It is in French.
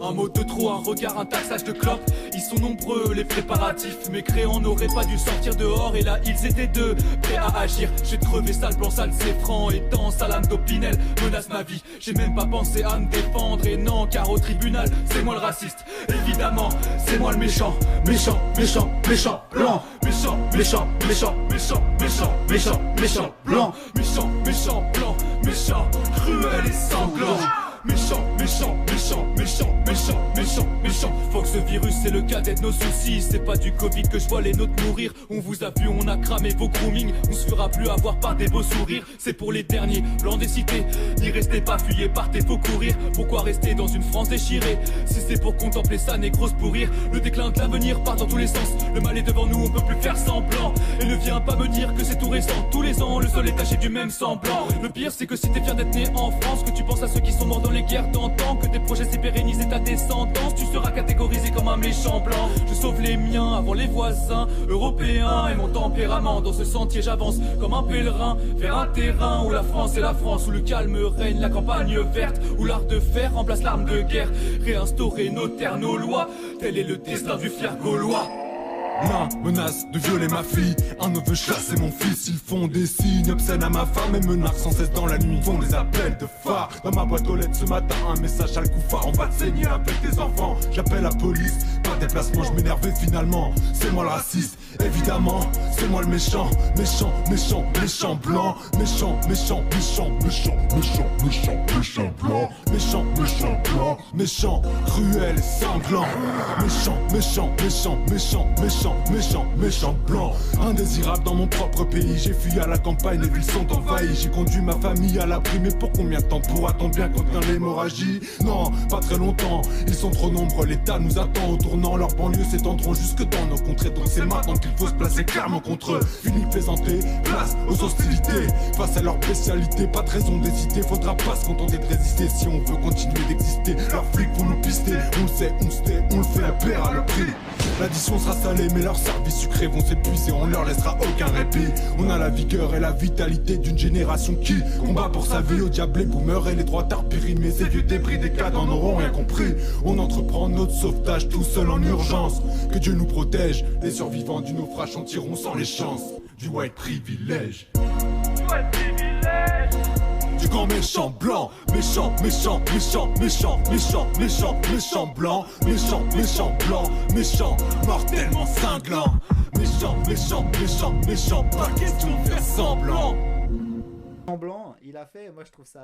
Un mot de trop, un regard, un taxage de clope. Ils sont nombreux les préparatifs. Mes créants n'auraient pas dû sortir dehors. Et là ils étaient deux, prêts à agir. J'ai crevé sale blanc, sale c'est franc. Et dans Salam d'Opinel menace ma vie. J'ai même pas pensé à me défendre. Et non, car au tribunal c'est moi le raciste. Évidemment c'est moi le méchant. Méchant, méchant, méchant, blanc. Méchant, méchant, méchant, méchant, méchant, méchant, méchant, blanc. Méchant, méchant, blanc. Méchant, cruel et sanglant. Méchant, méchant, méchant, méchant, méchant, méchant, méchant. Faut que ce virus c'est le cadet de nos soucis. C'est pas du Covid que je vois les nôtres mourir. On vous a vu, on a cramé vos grooming. On se fera plus avoir par des beaux sourires. C'est pour les derniers, blancs des cités. N'y restez pas, fuyez, partez, faut courir. Pourquoi rester dans une France déchirée? Si c'est pour contempler ça, négros pourrir. Le déclin de l'avenir part dans tous les sens. Le mal est devant nous, on peut plus faire semblant. Et ne viens pas me dire que c'est tout récent. Tous les ans, le sol est taché du même sang blanc. Le pire c'est que si t'es fier d'être né en France, que tu penses à ceux qui sont morts dans les guerres d'antan, que tes projets s'est pérennisé ta descendance, tu seras catégorisé comme un méchant blanc. Je sauve les miens avant les voisins européens. Et mon tempérament, dans ce sentier j'avance comme un pèlerin vers un terrain où la France est la France, où le calme règne, la campagne verte, où l'art de fer remplace l'arme de guerre. Réinstaurer nos terres, nos lois, tel est le destin du fier gaulois. L'un menace de violer ma fille, un neveu chasser mon fils. Ils font des signes obscènes à ma femme et me narquent sans cesse dans la nuit. Font des appels de phare dans ma boîte aux lettres ce matin. Un message à le coup phare, on va te saigner avec tes enfants. J'appelle la police, pas de déplacement, je m'énervais finalement. C'est moi le raciste, évidemment, c'est moi le méchant. Méchant, méchant, méchant blanc. Méchant, méchant, méchant, méchant, méchant, méchant, méchant blanc. Méchant, méchant blanc. Méchant, cruel et sanglant. Méchant, méchant, méchant, méchant, méchant, méchant, méchant blanc. Indésirable dans mon propre pays. J'ai fui à la campagne, les villes sont envahies. J'ai conduit ma famille à l'abri. Mais pour combien de temps pourra-t-on bien contenir l'hémorragie? Non, pas très longtemps. Ils sont trop nombreux, l'État nous attend au tournant. Leurs banlieues s'étendront jusque dans nos contrées. Donc c'est maintenant qu'il faut se placer clairement contre eux. Fini de plaisanter, place aux hostilités. Face à leur spécialité, pas de raison d'hésiter. Faudra pas se contenter de résister si on veut continuer d'exister. Leurs flics vont nous pister. On le sait, on se tait, on le fait, la paire à le prix. L'addition sera salée mais leurs services sucrés vont s'épuiser. On leur laissera aucun répit. On a la vigueur et la vitalité d'une génération qui combat pour sa vie. Au diable les boomers et les droits d'art périmés. Ces vieux débris des cadres n'en auront rien compris. On entreprend notre sauvetage tout seul en urgence. Que Dieu nous protège. Les survivants du naufrage en tireront sans les chances du white privilège. Du grand méchant blanc. Méchant, méchant, méchant, méchant, méchant, méchant, méchant blanc. Méchant, méchant blanc. Méchant, mortellement cinglant. Méchant, méchant, méchant, méchant. Pas question de faire semblant. En blanc, il a fait, moi je trouve ça